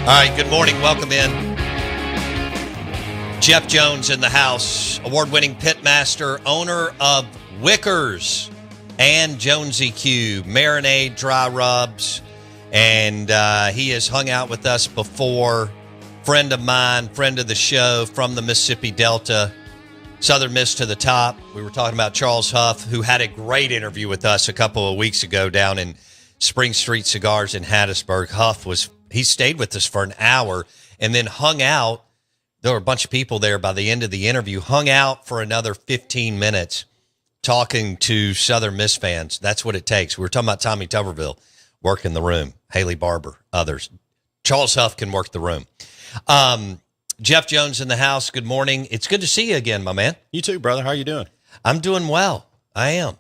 All right, good morning. Welcome in. Jeff Jones in the house, award-winning pitmaster, owner of Wickers and Jonesy Q, marinade, dry rubs, and he has hung out with us before. Friend of mine, friend of the show from the Mississippi Delta, Southern Miss to the top. We were talking about Charles Huff, who had a great interview with us a couple of weeks ago down in Spring Street Cigars in Hattiesburg. Huff he stayed with us for an hour and then hung out. There were a bunch of people there by the end of the interview, hung out for another 15 minutes talking to Southern Miss fans. That's what it takes. We were talking about Tommy Tuberville working the room, Haley Barber, others. Charles Huff can work the room. Jeff Jones in the house. Good morning. It's good to see you again, my man. You too, brother. How are you doing? I'm doing well. I am.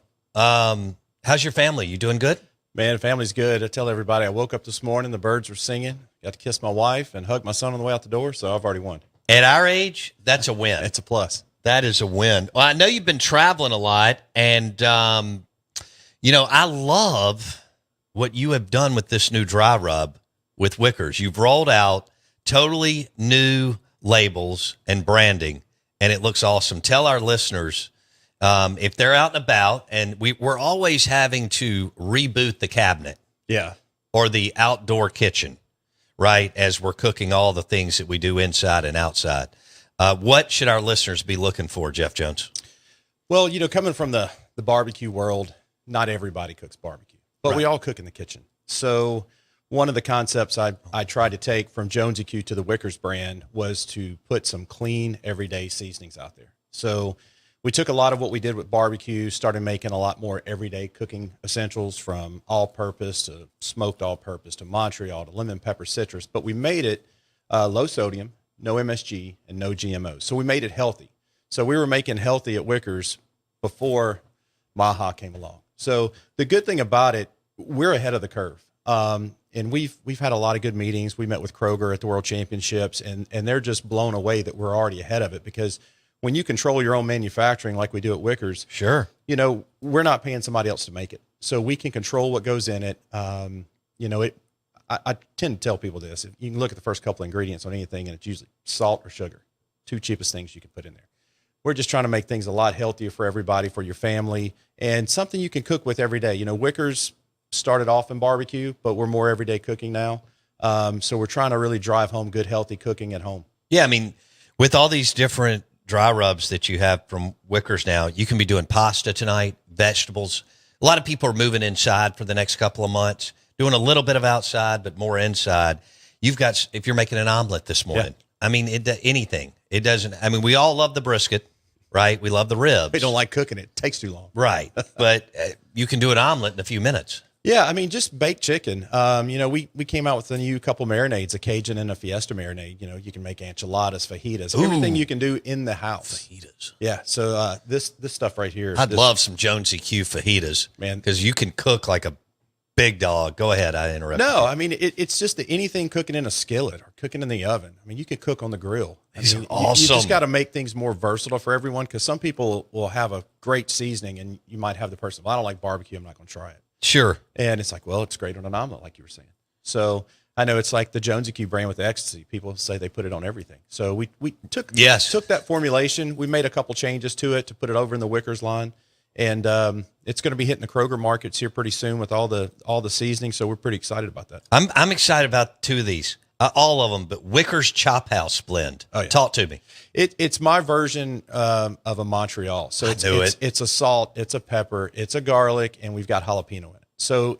How's your family? You doing good? Man, family's good. I tell everybody I woke up this morning, the birds were singing, got to kiss my wife and hug my son on the way out the door, so I've already won. At our age, that's a win. It's a plus. That is a win. Well, I know you've been traveling a lot, and, I love what you have done with this new dry rub with Wickers. You've rolled out totally new labels and branding, and it looks awesome. Tell our listeners, if they're out and about, and we're always having to reboot the cabinet. Yeah. Or the outdoor kitchen, right, as we're cooking all the things that we do inside and outside. What should our listeners be looking for, Jeff Jones? Well, coming from the barbecue world, not everybody cooks barbecue, but right. We all cook in the kitchen. So one of the concepts I tried to take from Jonesy Q to the Wickers brand was to put some clean, everyday seasonings out there. So we took a lot of what we did with barbecue, started making a lot more everyday cooking essentials, from all-purpose to smoked all-purpose to Montreal to lemon pepper citrus, but we made it low sodium, no MSG, and no GMOs. So we made it healthy. So we were making healthy at Wickers before Maha came along. So the good thing about it, we're ahead of the curve. And we've had a lot of good meetings. We met with Kroger at the World Championships, and they're just blown away that we're already ahead of it, because when you control your own manufacturing like we do at Wickers, sure, we're not paying somebody else to make it. So we can control what goes in it. I tend to tell people this. If you can look at the first couple of ingredients on anything, and it's usually salt or sugar, two cheapest things you can put in there. We're just trying to make things a lot healthier for everybody, for your family, and something you can cook with every day. Wickers started off in barbecue, but we're more everyday cooking now. So we're trying to really drive home good, healthy cooking at home. Yeah, I mean, with all these different dry rubs that you have from Wickers now, you can be doing pasta tonight, vegetables. A lot of people are moving inside for the next couple of months, doing a little bit of outside, but more inside. You've got, if you're making an omelet this morning, yeah. I mean, anything. It doesn't, I mean, we all love the brisket, right? We love the ribs. We don't like cooking it. It takes too long. Right. But you can do an omelet in a few minutes. Yeah, I mean, just baked chicken. We came out with a new couple marinades, a Cajun and a Fiesta marinade. You can make enchiladas, fajitas, everything you can do in the house. Fajitas. Yeah, so this stuff right here. I'd love some Jonesy Q fajitas, man, because you can cook like a big dog. Go ahead, I interrupted. No, I mean, it's just anything cooking in a skillet or cooking in the oven. I mean, you can cook on the grill. These are awesome. You just got to make things more versatile for everyone, because some people will have a great seasoning, and you might have the person, well, I don't like barbecue, I'm not going to try it. Sure. And it's like, well, it's great on an omelet, like you were saying. So I know it's like the Jonesy Q brand with the ecstasy. People say they put it on everything. So we took that formulation. We made a couple changes to it to put it over in the Wickers line. And it's going to be hitting the Kroger markets here pretty soon with all the seasoning. So we're pretty excited about that. I'm excited about two of these. All of them, but Wickers Chop House blend. Oh, yeah. Talk to me. It's my version of a Montreal. So it's a salt, it's a pepper, it's a garlic, and we've got jalapeno in it. So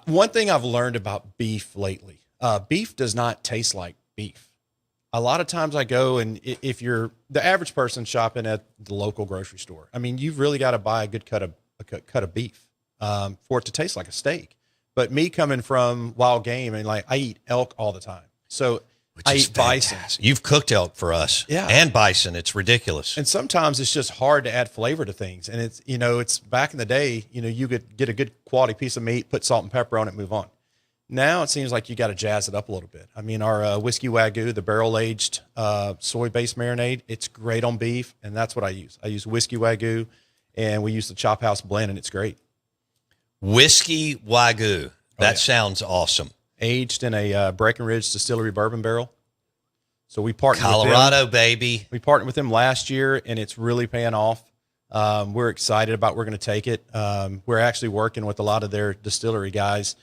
one thing I've learned about beef lately, beef does not taste like beef. A lot of times I go, and if you're the average person shopping at the local grocery store, I mean, you've really got to buy a good cut of beef for it to taste like a steak. But me coming from wild game, and like I eat elk all the time, so I eat bison. You've cooked elk for us, yeah, and bison. It's ridiculous. And sometimes it's just hard to add flavor to things. And it's could back in the day, you could get a good quality piece of meat, put salt and pepper on it, move on. Now it seems like you got to jazz it up a little bit. I mean, our whiskey Wagyu, the barrel-aged soy-based marinade, it's great on beef, and that's what I use. I use whiskey Wagyu, and we use the Chop House blend, and it's great. Whiskey Wagyu. That sounds awesome. aged in a Breckenridge Distillery bourbon barrel. So we partnered Colorado, with them. baby. We partnered with them last year, and it's really paying off. We're excited about where we're going to take it. We're actually working with a lot of their distillery guys,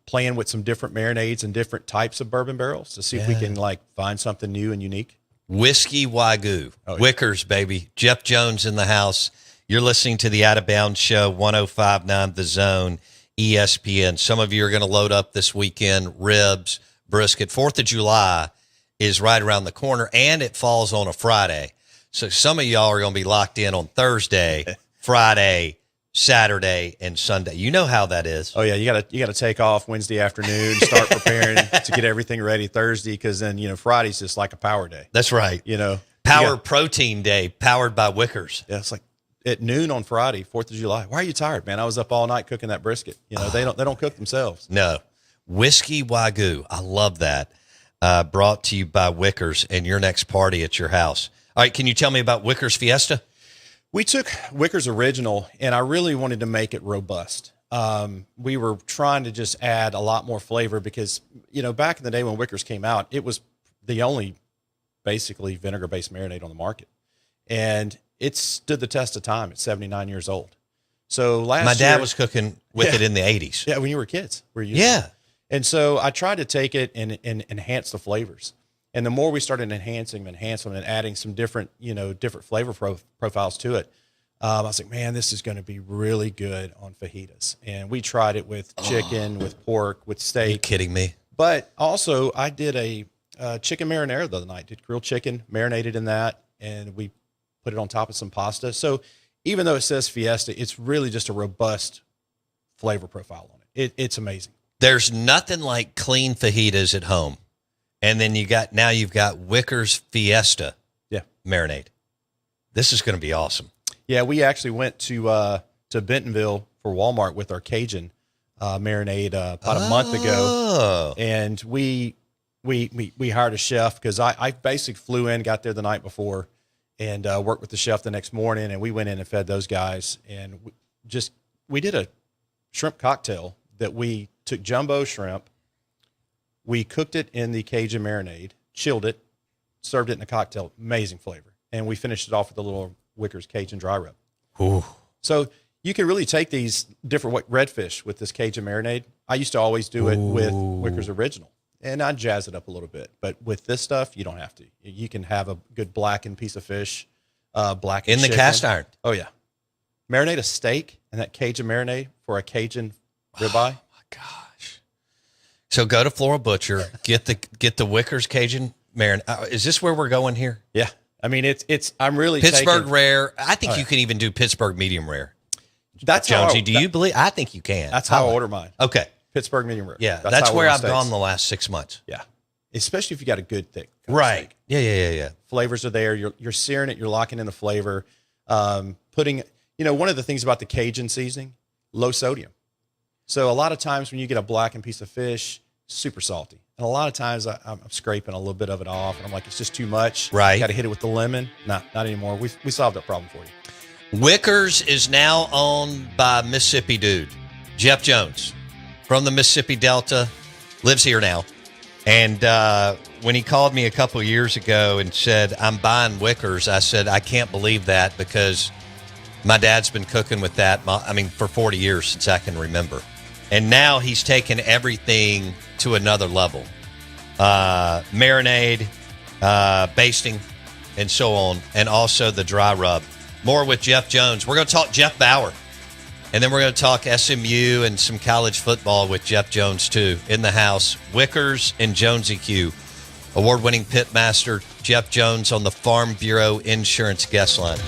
playing with some different marinades and different types of bourbon barrels to see if we can like find something new and unique. Whiskey Wagyu. Oh, yeah. Wickers, baby. Jeff Jones in the house. You're listening to the Out of Bounds Show, 105.9 The Zone, ESPN. Some of you are going to load up this weekend, ribs, brisket. 4th of July is right around the corner, and it falls on a Friday. So some of y'all are going to be locked in on Thursday, Friday, Saturday, and Sunday. You know how that is. Oh yeah, you gotta take off Wednesday afternoon, start preparing to get everything ready Thursday, because then Friday's just like a power day. That's right. Power Protein Day, powered by Wickers. Yeah, it's like at noon on Friday, 4th of July. Why are you tired, man? I was up all night cooking that brisket. They don't cook themselves. No. Whiskey Wagyu. I love that. Brought to you by Wickers and your next party at your house. All right, can you tell me about Wickers Fiesta? We took Wickers Original, and I really wanted to make it robust. We were trying to just add a lot more flavor because, back in the day when Wickers came out, it was the only basically vinegar-based marinade on the market. And it stood the test of time at 79 years old. So My dad was cooking with it in the 80s. Yeah, when you were kids. Yeah. And so I tried to take it and enhance the flavors. And the more we started enhancing them and adding some different, different flavor profiles to it, I was like, man, this is going to be really good on fajitas. And we tried it with chicken, with pork, with steak. Are you kidding me? But also I did a chicken marinara the other night, did grilled chicken, marinated in that, and we put it on top of some pasta. So even though it says Fiesta, it's really just a robust flavor profile on it. It's amazing. There's nothing like clean fajitas at home. And then you've got Wickers Fiesta marinade. This is going to be awesome. Yeah, we actually went to Bentonville for Walmart with our Cajun marinade about a month ago. And we hired a chef because I basically flew in, got there the night before, and worked with the chef the next morning. And we went in and fed those guys. And we did a shrimp cocktail that we took jumbo shrimp. We cooked it in the Cajun marinade, chilled it, served it in a cocktail. Amazing flavor. And we finished it off with a little Wickers Cajun dry rub. Ooh. So you can really take these different redfish with this Cajun marinade. I used to always do it with Wickers Original, and I'd jazz it up a little bit. But with this stuff, you don't have to. You can have a good blackened piece of fish, blackened in the chicken. Cast iron. Oh, yeah. Marinate a steak and that Cajun marinade for a Cajun ribeye. Oh, my gosh. So go to Floral Butcher, get the Wickers Cajun marinade. Is this where we're going here? Yeah. I mean, I'm really Pittsburgh rare. I think you can even do Pittsburgh medium rare. That's Jonesy, do you believe? I think you can. That's how I order mine. Okay. Pittsburgh medium rare. Yeah, that's where I've gone the last 6 months. Yeah. Especially if you got a good thick right. steak. Yeah. Flavors are there. You're searing it. You're locking in the flavor. Putting, one of the things about the Cajun seasoning, low sodium. So a lot of times when you get a blackened piece of fish, super salty. And a lot of times I'm scraping a little bit of it off, and I'm like, it's just too much. Right. Got to hit it with the lemon. Not anymore. We solved that problem for you. Wickers is now owned by Mississippi dude, Jeff Jones, from the Mississippi Delta, lives here now. And when he called me a couple of years ago and said, I'm buying Wickers, I said, I can't believe that because my dad's been cooking with that, for 40 years since I can remember. And now he's taken everything to another level. Marinade, basting, and so on, and also the dry rub. More with Jeff Jones. We're going to talk Jeff Bauer, and then we're going to talk SMU and some college football with Jeff Jones, too, in the house. Wickers and Jonesy Q. Award-winning pitmaster Jeff Jones on the Farm Bureau Insurance guest line.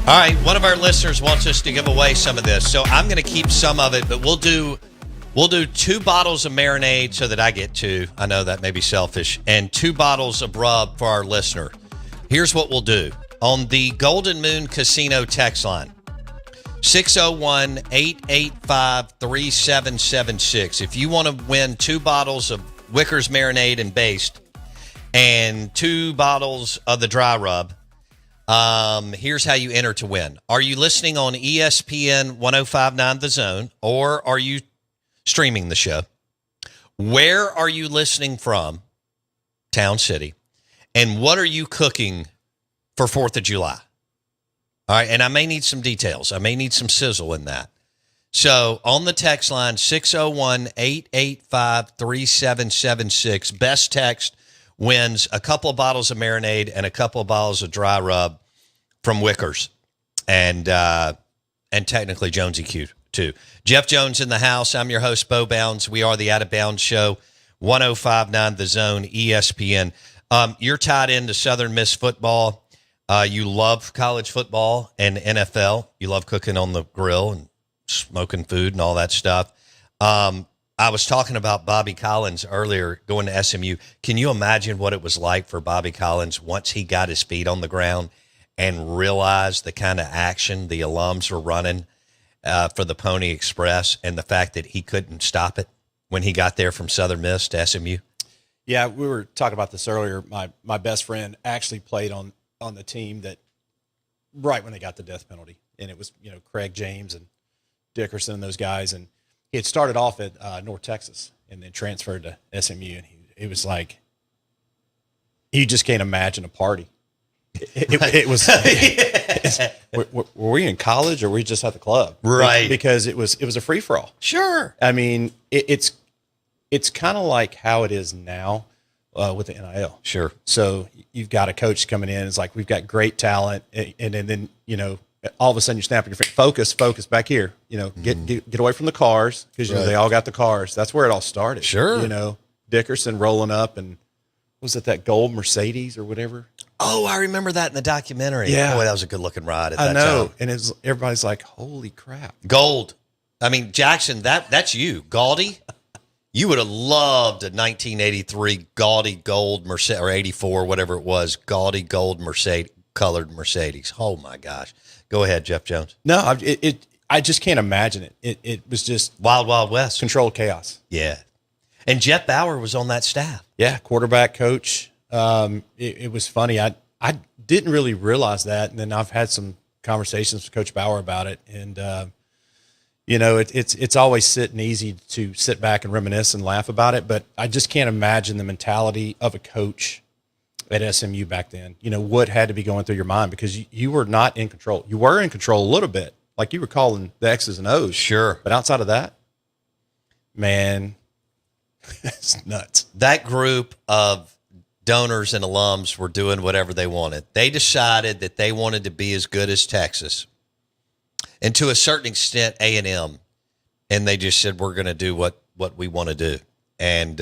All right, one of our listeners wants us to give away some of this, so I'm going to keep some of it, but we'll do 2 bottles of marinade so that I get 2. I know that may be selfish, and 2 bottles of rub for our listener. Here's what we'll do. On the Golden Moon Casino text line, 601-885-3776. If you want to win 2 bottles of Wickers marinade and based and 2 bottles of the dry rub, here's how you enter to win. Are you listening on ESPN 105.9 The Zone, or are you streaming the show? Where are you listening from? Town City. And what are you cooking for 4th of July? All right, and I may need some details. I may need some sizzle in that. So on the text line, 601-885-3776. Best text wins a couple of bottles of marinade and a couple of bottles of dry rub from Wickers, and technically Jonesy Q too. Jeff Jones in the house. I'm your host, Bo Bounds. We are the Out of Bounds Show, 105.9 The Zone, ESPN. You're tied into Southern Miss football. You love college football and NFL. You love cooking on the grill and smoking food and all that stuff. I was talking about Bobby Collins earlier going to SMU. Can you imagine what it was like for Bobby Collins once he got his feet on the ground and realized the kind of action the alums were running for the Pony Express, and the fact that he couldn't stop it when he got there from Southern Miss to SMU? Yeah, we were talking about this earlier. My best friend actually played on the team that right when they got the death penalty, and it was Craig James and Dickerson and those guys, and he had started off at North Texas and then transferred to SMU, and it was like you just can't imagine a party. It was. Were we in college or were we just at the club? Right, because it was a free for all. Sure. I mean, it's kind of like how it is now with the NIL. Sure. So you've got a coach coming in. It's like we've got great talent, and then all of a sudden you're snapping your focus back here. Get away from the cars, because they all got the cars. That's where it all started. Sure. Dickerson rolling up, and was it that gold Mercedes or whatever? Oh, I remember that in the documentary. Yeah. Boy, that was a good looking ride at I that know. time. And everybody's like, holy crap. Gold. I mean, Jackson, that's you. Gaudy. You would have loved a 1983 gaudy gold Mercedes, or 84, whatever it was, gaudy gold Mercedes, colored Mercedes. Oh my gosh. Go ahead, Jeff Jones. No, I just can't imagine it. It was just Wild, Wild West. Controlled chaos. Yeah. And Jeff Bauer was on that staff. Yeah, quarterback coach. It was funny. I didn't really realize that, and then I've had some conversations with Coach Bauer about it, and it's always sitting easy to sit back and reminisce and laugh about it, but I just can't imagine the mentality of a coach at SMU back then. What had to be going through your mind, because you were not in control. You were in control a little bit, like you were calling the X's and O's. Sure. But outside of that, man, it's nuts. That group of donors and alums were doing whatever they wanted. They decided that they wanted to be as good as Texas, and to a certain extent A&M, and they just said, we're going to do what we want to do. And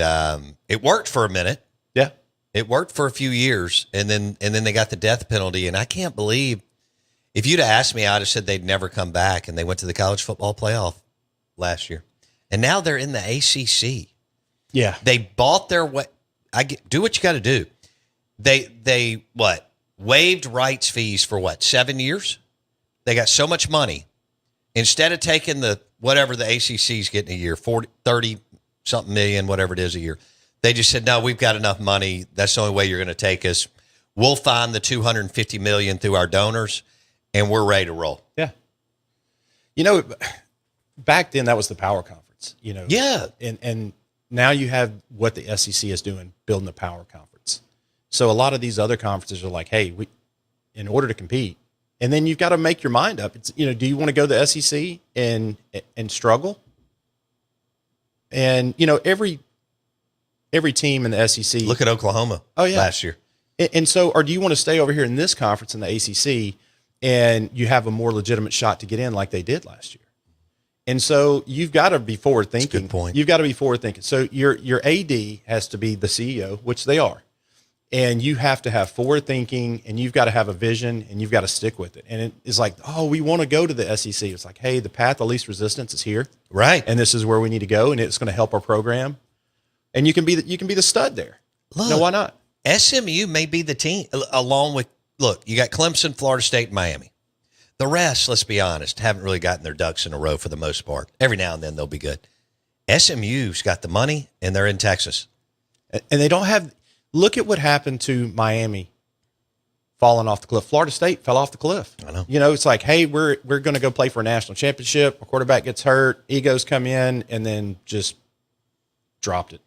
it worked for a minute. Yeah. It worked for a few years, and then they got the death penalty, and I can't believe, if you'd have asked me, I'd have said they'd never come back, and they went to the college football playoff last year. And now they're in the ACC. Yeah. They bought their way. Do what you got to do. They waived rights fees for 7 years? They got so much money. Instead of taking the whatever the ACC's getting a year, 30 something million, whatever it is a year, they just said, no, we've got enough money. That's the only way you're going to take us. We'll find the $250 million through our donors, and we're ready to roll. Yeah. Back then that was the power conference. Yeah. And now you have what the SEC is doing, building the power conference. So a lot of these other conferences are like, hey, in order to compete, and then you've got to make your mind up. It's, do you want to go to the SEC and struggle? And, every team in the SEC. Look at Oklahoma. Oh, yeah. Last year. And so, or do you want to stay over here in this conference in the ACC, and you have a more legitimate shot to get in like they did last year? And so you've got to be forward thinking. That's a good point. You've got to be forward thinking. So your AD has to be the CEO, which they are. And you have to have forward thinking, and you've got to have a vision, and you've got to stick with it. And it is like, oh, we want to go to the SEC. It's like, hey, the path of least resistance is here. Right. And this is where we need to go, and it's going to help our program. And you can be the stud there. Look, no, why not? SMU may be the team along with, look, you got Clemson, Florida State, and Miami. The rest, let's be honest, haven't really gotten their ducks in a row for the most part. Every now and then they'll be good. SMU's got the money, and they're in Texas. And they don't have – look at what happened to Miami falling off the cliff. Florida State fell off the cliff. I know. You know, it's like, hey, we're going to go play for a national championship. Our quarterback gets hurt. Egos come in, and then just dropped it.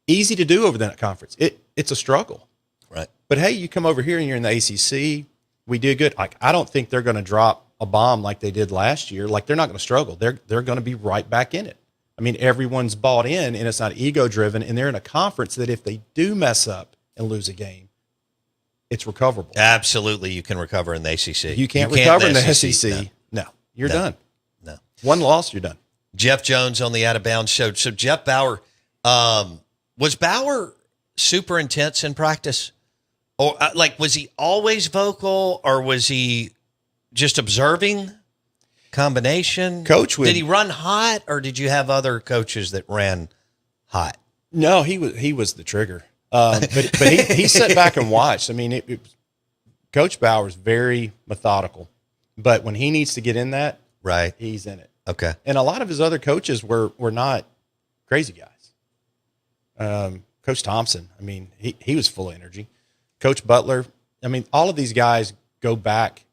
Easy to do over that conference. It's a struggle. Right. But, hey, you come over here, and you're in the ACC – we did good. Like, I don't think they're going to drop a bomb like they did last year. Like, they're not going to struggle. They're going to be right back in it. I mean, everyone's bought in, and it's not ego driven. And they're in a conference that if they do mess up and lose a game, it's recoverable. Absolutely, you can recover in the ACC. You can't recover in the SEC. No, you're done. No, one loss, you're done. Jeff Jones on the Out of Bounds show. So Jeff Bauer, was Bauer super intense in practice? Or was he always vocal, or was he just observing? Combination. Did he run hot, or did you have other coaches that ran hot? No, he was the trigger. But he sat back and watched. I mean, Coach Bauer's very methodical, but when he needs to get in that, right, he's in it. Okay. And a lot of his other coaches were not crazy guys. Coach Thompson, I mean, he was full of energy. Coach Butler, I mean, all of these guys go back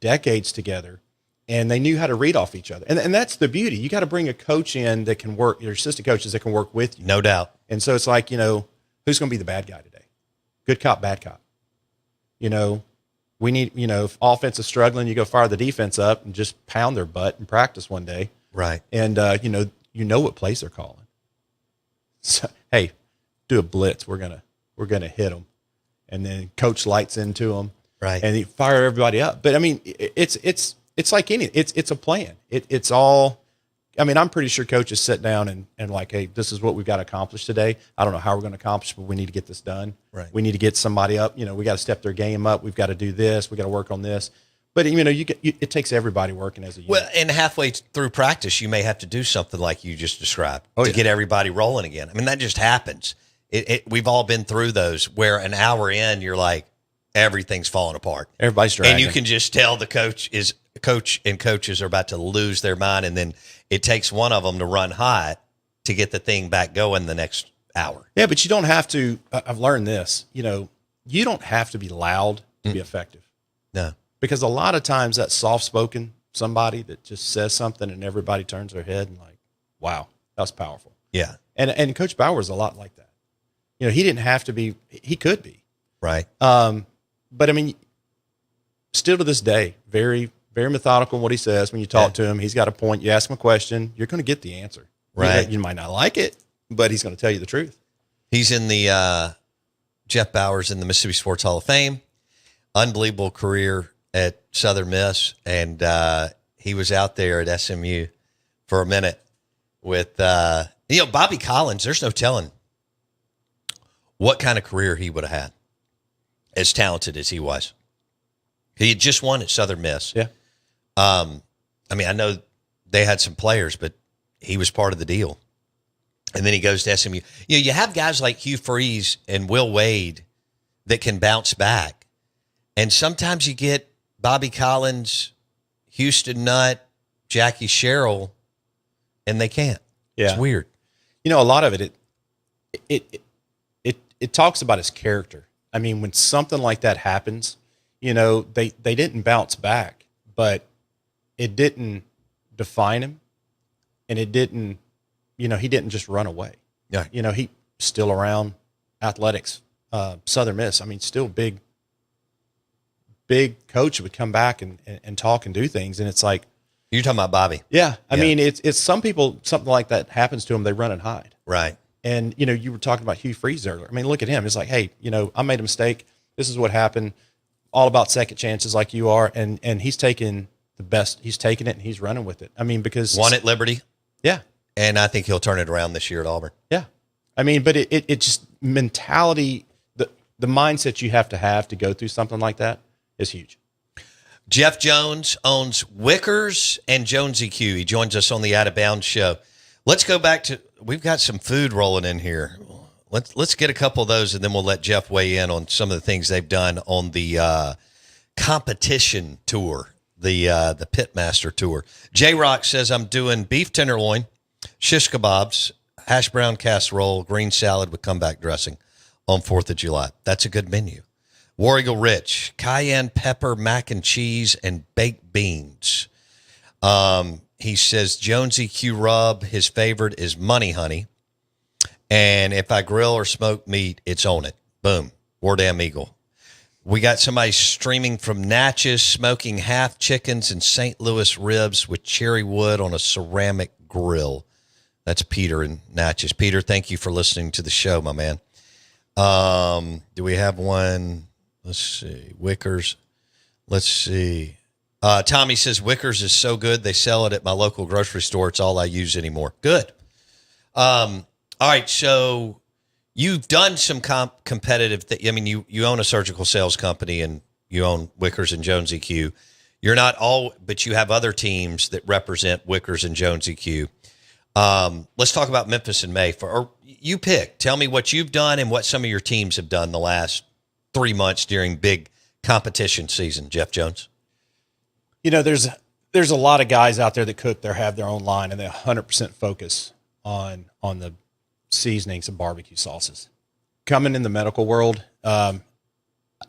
decades together, and they knew how to read off each other. And that's the beauty. You got to bring a coach in that can work, your assistant coaches that can work with you. No doubt. And so it's like, who's going to be the bad guy today? Good cop, bad cop. We need, if offense is struggling, you go fire the defense up and just pound their butt and practice one day. Right. And, what plays they're calling. So, hey, do a blitz. We're going to hit them. And then coach lights into them, right? And he fire everybody up. But I mean, it's like it's a plan. It's all. I mean, I'm pretty sure coaches sit down and like, hey, this is what we've got to accomplish today. I don't know how we're going to accomplish, but we need to get this done. Right. We need to get somebody up. We got to step their game up. We've got to do this. We got to work on this. But it takes everybody working as a unit. Well, and halfway through practice, you may have to do something like you just described to get everybody rolling again. I mean, that just happens. We've all been through those where an hour in, you're like, everything's falling apart. Everybody's dragging. And you can just tell the coach and coaches are about to lose their mind. And then it takes one of them to run hot to get the thing back going the next hour. Yeah, but you don't have to. I've learned this. You don't have to be loud to be effective. No. Because a lot of times that soft-spoken somebody that just says something and everybody turns their head and like, wow, that was powerful. Yeah. And Coach Bauer is a lot like that. He didn't have to be, he could be. Right. But I mean, still to this day, very, very methodical in what he says. When you talk to him, he's got a point. You ask him a question, you're going to get the answer. Right. You might not like it, but he's going to tell you the truth. He's in the, Jeff Bauer's in the Mississippi Sports Hall of Fame. Unbelievable career at Southern Miss. And he was out there at SMU for a minute with, Bobby Collins. There's no telling what kind of career he would have had, as talented as he was. He had just won at Southern Miss. Yeah. I mean, I know they had some players, but he was part of the deal. And then he goes to SMU. You have guys like Hugh Freeze and Will Wade that can bounce back. And sometimes you get Bobby Collins, Houston Nutt, Jackie Sherrill, and they can't. Yeah. It's weird. A lot of it talks about his character. I mean, when something like that happens, they didn't bounce back, but it didn't define him, and it didn't, he didn't just run away. Yeah. He still around athletics, Southern Miss. I mean, still big coach would come back and talk and do things. And it's like, you're talking about Bobby. Yeah. I mean, it's some people, something like that happens to them, they run and hide. Right. And, you were talking about Hugh Freeze earlier. I mean, look at him. It's like, hey, I made a mistake. This is what happened. All about second chances like you are. And he's taken the best. He's taking it and he's running with it. I mean, because won at Liberty. Yeah. And I think he'll turn it around this year at Auburn. Yeah. I mean, but it just mentality, the mindset you have to go through something like that is huge. Jeff Jones owns Wickers and Jonesy Q. He joins us on the Out of Bounds show. Let's go back to, we've got some food rolling in here. Let's get a couple of those, and then we'll let Jeff weigh in on some of the things they've done on the competition tour, the Pitmaster tour. J-Rock says, I'm doing beef tenderloin, shish kebabs, hash brown casserole, green salad with comeback dressing on 4th of July. That's a good menu. War Eagle Rich, cayenne pepper, mac and cheese, and baked beans. He says Jonesy Q rub, his favorite is Money Honey. And if I grill or smoke meat, it's on it. Boom. War Damn Eagle. We got somebody streaming from Natchez, smoking half chickens and St. Louis ribs with cherry wood on a ceramic grill. That's Peter in Natchez. Peter, thank you for listening to the show, my man. Do we have one? Let's see. Wickers. Let's see. Tommy says Wickers is so good. They sell it at my local grocery store. It's all I use anymore. Good. All right. So you've done some competitive. I mean, you own a surgical sales company and you own Wickers and Jonesy Q. You're not all, but you have other teams that represent Wickers and Jonesy Q. Let's talk about Memphis in May. Or you pick. Tell me what you've done and what some of your teams have done the last 3 months during big competition season. Jeff Jones. You know, there's a lot of guys out there that cook. They have their own line, and they 100% focus on the seasonings and barbecue sauces. Coming in the medical world,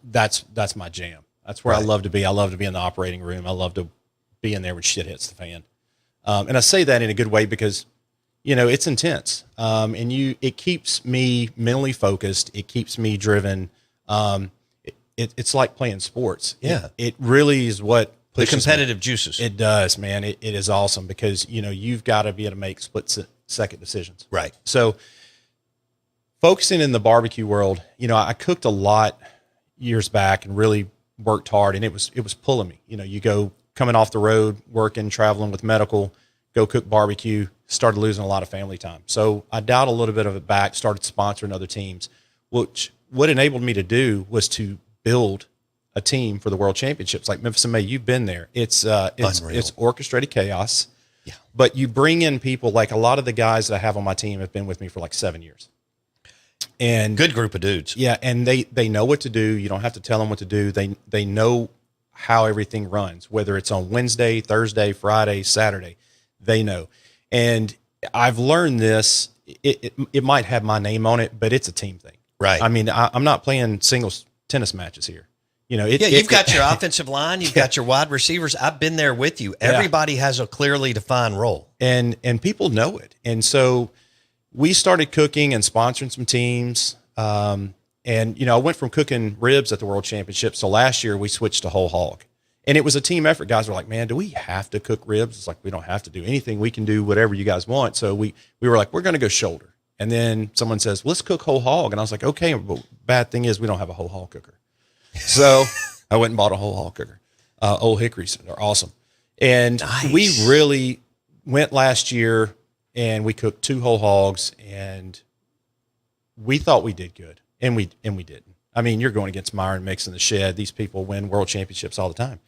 that's my jam. That's where I love to be. I love to be in the operating room. I love to be in there when shit hits the fan. And I say that in a good way because, you know, it's intense. And it keeps me mentally focused. It keeps me driven. It's like playing sports. Yeah. It really is what the competitive juices. It does, man. It is awesome because, you know, you've got to be able to make split-second decisions. Right. So focusing in the barbecue world, you know, I cooked a lot years back and really worked hard, and it was pulling me. You know, you go coming off the road, working, traveling with medical, go cook barbecue, started losing a lot of family time. So I dialed a little bit of it back, started sponsoring other teams, which what enabled me to do was to build a team for the World Championships. Like Memphis in May, you've been there. It's orchestrated chaos. Yeah. But you bring in people, like a lot of the guys that I have on my team have been with me for like 7 years. And good group of dudes. Yeah, and they know what to do. You don't have to tell them what to do. They know how everything runs, whether it's on Wednesday, Thursday, Friday, Saturday. They know. And I've learned this. It might have my name on it, but it's a team thing. Right. I mean, I'm not playing singles tennis matches here. You know, you've got your offensive line, you've got your wide receivers. I've been there with you. Everybody has a clearly defined role. And people know it. And so we started cooking and sponsoring some teams. And, you know, I went from cooking ribs at the World Championships. So last year we switched to whole hog. And it was a team effort. Guys were like, man, do we have to cook ribs? It's like, we don't have to do anything. We can do whatever you guys want. So we were like, we're going to go shoulder. And then someone says, well, let's cook whole hog. And I was like, okay, but bad thing is we don't have a whole hog cooker. So I went and bought a whole hog cooker. Old Hickories, they're awesome. And we really went last year and we cooked 2 whole hogs and we thought we did good. And we didn't. I mean, you're going against Meyer and Mix in the shed. These people win world championships all the time.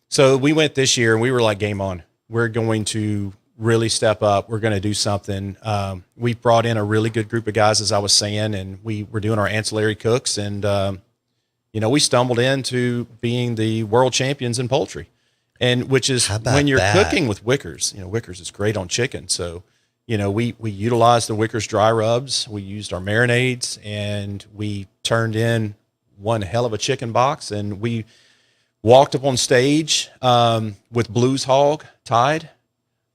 So we went this year and we were like, game on. We're going to really step up. We're going to do something. We brought in a really good group of guys, as I was saying, and we were doing our ancillary cooks. And, you know, we stumbled into being the world champions in poultry. And which is when you're cooking with Wickers, you know, Wickers is great on chicken. So, you know, we utilized the Wickers dry rubs. We used our marinades and we turned in one hell of a chicken box. And we walked up on stage with Blues Hog tied.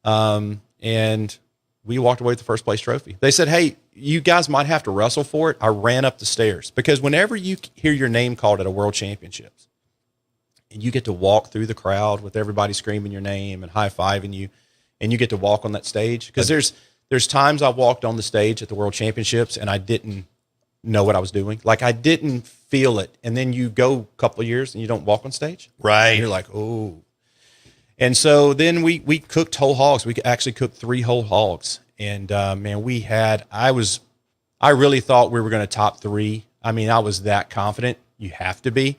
And we walked away with the first place trophy. They said, hey, you guys might have to wrestle for it. I ran up the stairs because whenever you hear your name called at a world championships and you get to walk through the crowd with everybody screaming your name and high-fiving you, and you get to walk on that stage, because there's times I've walked on the stage at the world championships and I didn't know what I was doing. Like I didn't feel it. And then you go a couple of years and you don't walk on stage. Right. And you're like, oh. And so then we cooked whole hogs. We actually cooked 3 whole hogs. And man, I really thought we were going to top 3. I mean, I was that confident. You have to be.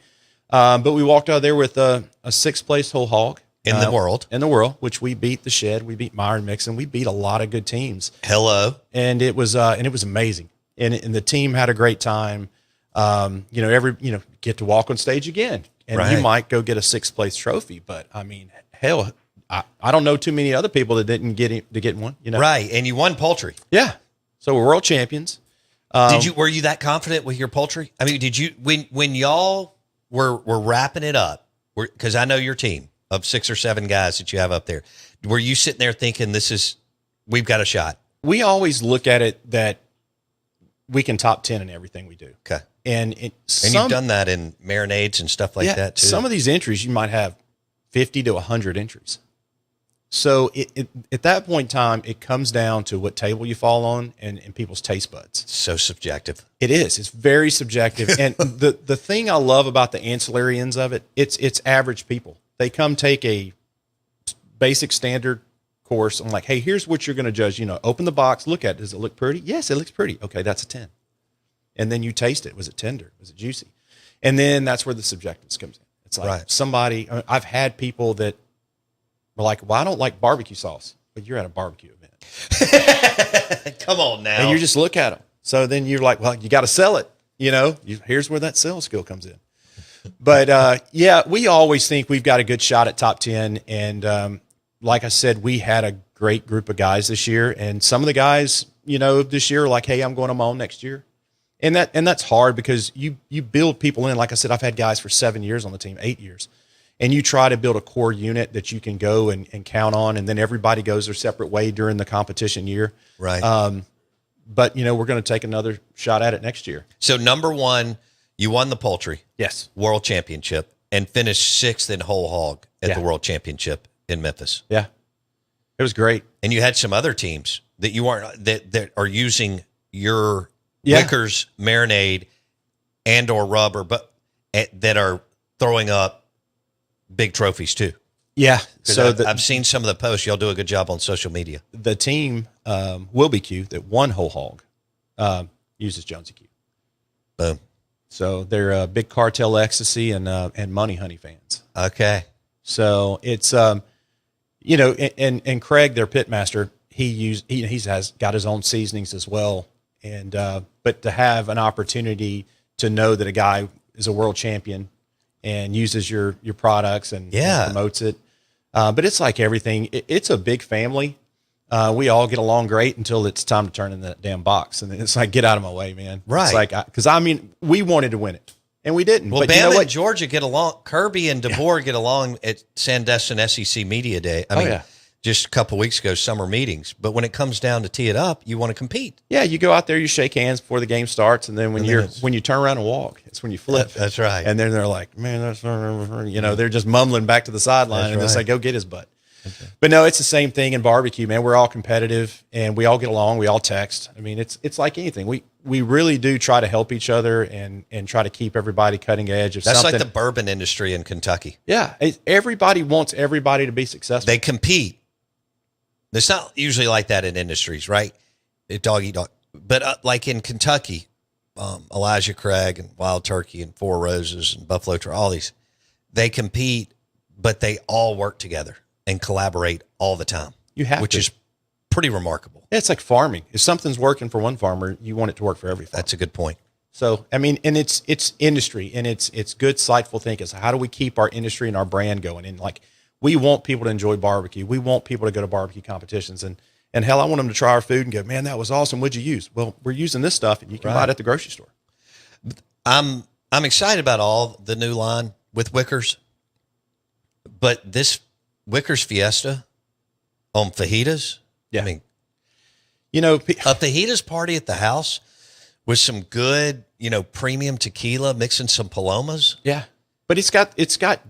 But we walked out of there with a 6th place whole hog. In the world, which we beat the Shed. We beat Myron Mixon. We beat a lot of good teams. Hello. And it was amazing. And the team had a great time. Get to walk on stage again. And you might go get a 6th place trophy. But I mean, hell, I don't know too many other people that didn't get one, Right. And you won poultry. Yeah. So we're world champions. Were you that confident with your poultry? I mean, did you, when y'all were wrapping it up, because I know your team of 6 or 7 guys that you have up there, were you sitting there thinking we've got a shot? We always look at it that we can top 10 in everything we do. Okay. And you've done that in marinades and stuff like that too. Some of these entries, you might have 50 to 100 entries. So at that point in time, it comes down to what table you fall on and people's taste buds. So subjective. It is. It's very subjective. And the thing I love about the ancillary ends of it, it's average people. They come take a basic standard course. I'm like, hey, here's what you're going to judge. Open the box, look at it. Does it look pretty? Yes, it looks pretty. Okay, that's a 10. And then you taste it. Was it tender? Was it juicy? And then that's where the subjectiveness comes in. It's like I've had people that were like, well, I don't like barbecue sauce, but you're at a barbecue event. Come on now. And you just look at them. So then you're like, well, you got to sell it. Here's where that sales skill comes in. But we always think we've got a good shot at top 10. And like I said, we had a great group of guys this year. And some of the guys, this year are like, hey, I'm going on my own next year. And that's hard because you build people in. Like I said, I've had guys for 7 years on the team, 8 years. And you try to build a core unit that you can go and count on. And then everybody goes their separate way during the competition year. Right. But, we're going to take another shot at it next year. So number 1, you won the poultry. Yes. World championship and finished 6th in whole hog at the world championship in Memphis. Yeah. It was great. And you had some other teams that you weren't, that are using your Wickers marinade and or rubber, but that are throwing up big trophies too. Yeah. So I've seen some of the posts. Y'all do a good job on social media. The team, Wilby Q, that won whole hog, uses Jonesy Q. Boom. So they're big Cartel Ecstasy and Money Honey fans. Okay. So it's, and Craig, their pit master, he's got his own seasonings as well. And, but to have an opportunity to know that a guy is a world champion and uses your products and promotes it. But it's like everything. It's a big family. We all get along great until it's time to turn in that damn box. And then it's like, get out of my way, man. Right. It's like, because we wanted to win it and we didn't. Well, but Bama and Georgia get along. Kirby and DeBoer get along at Sandestin SEC Media Day. I mean, just a couple of weeks ago, summer meetings. But when it comes down to tee it up, you want to compete. Yeah, you go out there, you shake hands before the game starts, and then when you turn around and walk, it's when you flip. That's right. And then they're like, man, that's they're just mumbling back to the sideline, and it's like, go get his butt. Okay. But no, it's the same thing in barbecue, man. We're all competitive, and we all get along. We all text. I mean, it's like anything. We really do try to help each other and try to keep everybody cutting edge. That's like the bourbon industry in Kentucky. Yeah, everybody wants everybody to be successful. They compete. It's not usually like that in industries, right? Dog eat dog. But like in Kentucky, Elijah Craig and Wild Turkey and Four Roses and Buffalo Trace, all these, they compete, but they all work together and collaborate all the time. Which is pretty remarkable. It's like farming. If something's working for one farmer, you want it to work for every farmer. That's a good point. So, I mean, and it's industry, and it's good, insightful thinking. So how do we keep our industry and our brand going? And like, we want people to enjoy barbecue. We want people to go to barbecue competitions. And hell, I want them to try our food and go, man, that was awesome. What'd you use? Well, we're using this stuff, and you can buy it at the grocery store. I'm excited about all the new line with Wickers. But this Wickers Fiesta on fajitas, I mean, a fajitas party at the house with some good, premium tequila, mixing some palomas. Yeah. But it's got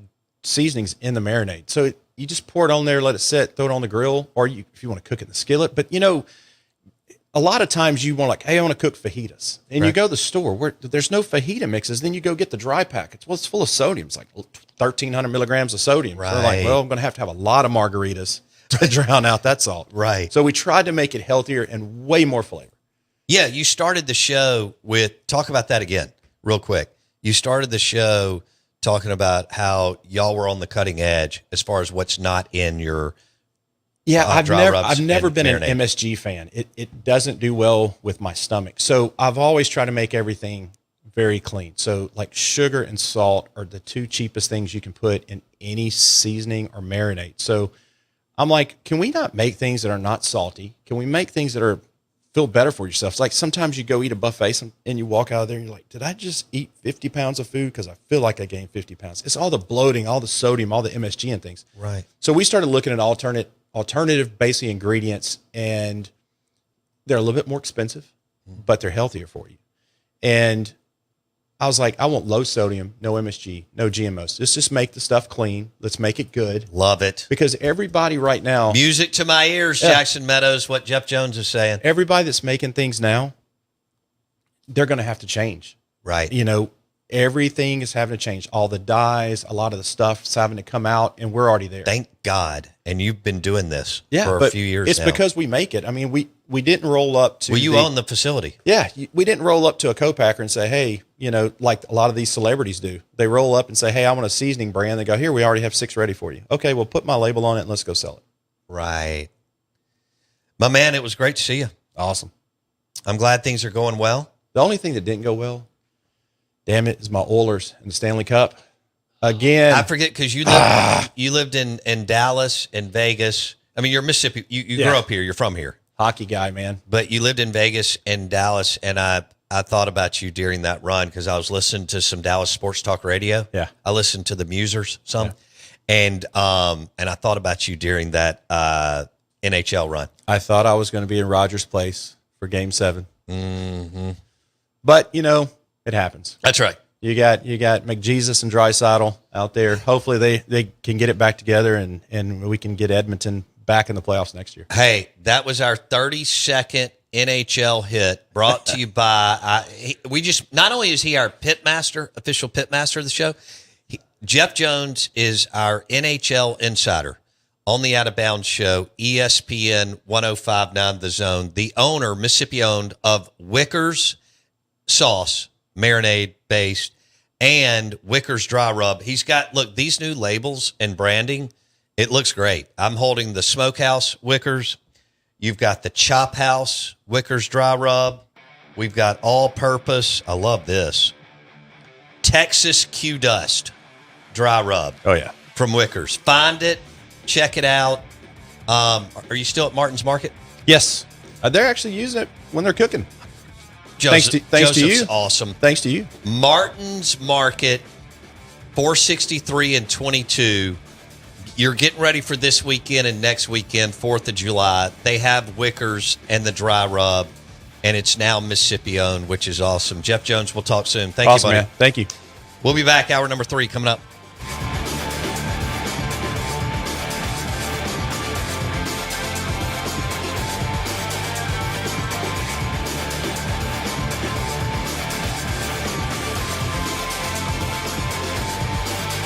seasonings in the marinade. So you just pour it on there, let it sit, throw it on the grill, or if you want to cook it in the skillet. But, a lot of times you want like, hey, I want to cook fajitas. And you Right. go to the store where there's no fajita mixes. Then you go get the dry packets. Well, it's full of sodium. It's like 1,300 milligrams of sodium. So we're like, Right. well, I'm going to have a lot of margaritas to drown out that salt. Right. So we tried to make it healthier and way more flavor. Yeah, you started the show with, talk about that again, real quick. You started the show talking about how y'all were on the cutting edge as far as what's not in your Yeah, dry rubs I've never and been an marinade. MSG fan. It doesn't do well with my stomach. So I've always tried to make everything very clean. So like sugar and salt are the two cheapest things you can put in any seasoning or marinade. So I'm like, can we not make things that are not salty? Can we make things that are feel better for yourself? It's like sometimes you go eat a buffet and you walk out of there and you're like, did I just eat 50 pounds of food? Because I feel like I gained 50 pounds. It's all the bloating, all the sodium, all the MSG and things. Right. So we started looking at alternative basic ingredients, and they're a little bit more expensive, but they're healthier for you. And I was like, I want low sodium, no MSG, no GMOs. Let's just make the stuff clean. Let's make it good. Love it. Because everybody right now, Music to my ears, Yeah. Jackson Meadows, what Jeff Jones is saying. everybody that's making things now, they're going to have to change. Right. You know, everything is having to change. All the dyes, a lot of the stuff's having to come out, and we're already there. Thank God. And you've been doing this Yeah, for a but few years it's now. because we make it. I mean, we didn't roll up to Well, you the- own the facility. Yeah, we didn't roll up to a co-packer and say, hey, you know, like a lot of these celebrities do. They roll up and say, hey, I want a seasoning brand. They go, here, we already have 6 ready for you. Okay, well, put my label on it and let's go sell it. Right. My man, it was great to see you. Awesome. I'm glad things are going well. The only thing that didn't go well, damn it, is my Oilers in the Stanley Cup. Again, I forget because you lived in Dallas and Vegas. I mean, you're Mississippi. You Yeah. grew up here. You're from here. hockey guy, man. But you lived in Vegas and Dallas, and I thought about you during that run because I was listening to some Dallas sports talk radio. Yeah. I listened to the Musers some, and I thought about you during that NHL run. I thought I was going to be in Rogers Place for Game 7. Mm-hmm. But, you know, it happens. That's right. You got McJesus and Draisaitl out there. Hopefully they can get it back together and we can get Edmonton back in the playoffs next year. Hey, that was our 32nd NHL hit brought to you by, not only is he our official pit master of the show, Jeff Jones is our NHL insider on the Out of Bounds show, ESPN 105.9 The Zone, the owner, Mississippi owned, of Wickers sauce, marinade based, and Wickers dry rub. He's got, look, these new labels and branding. It looks great. I'm holding the Smokehouse Wickers. You've got the Chop House Wickers dry rub. We've got all purpose. I love this. Texas Q Dust dry rub. Oh, yeah. From Wickers. Find it. Check it out. Are you still at Martin's Market? Yes. They're actually using it when they're cooking. Thanks to Joseph's you. Awesome. Thanks to you. Martin's Market, 463 and 22. You're getting ready for this weekend and next weekend, 4th of July. They have Wickers and the dry rub, and it's now Mississippi owned, which is awesome. Jeff Jones, we'll talk soon. Thank you, buddy. Man. Thank you. We'll be back. Hour number 3 coming up.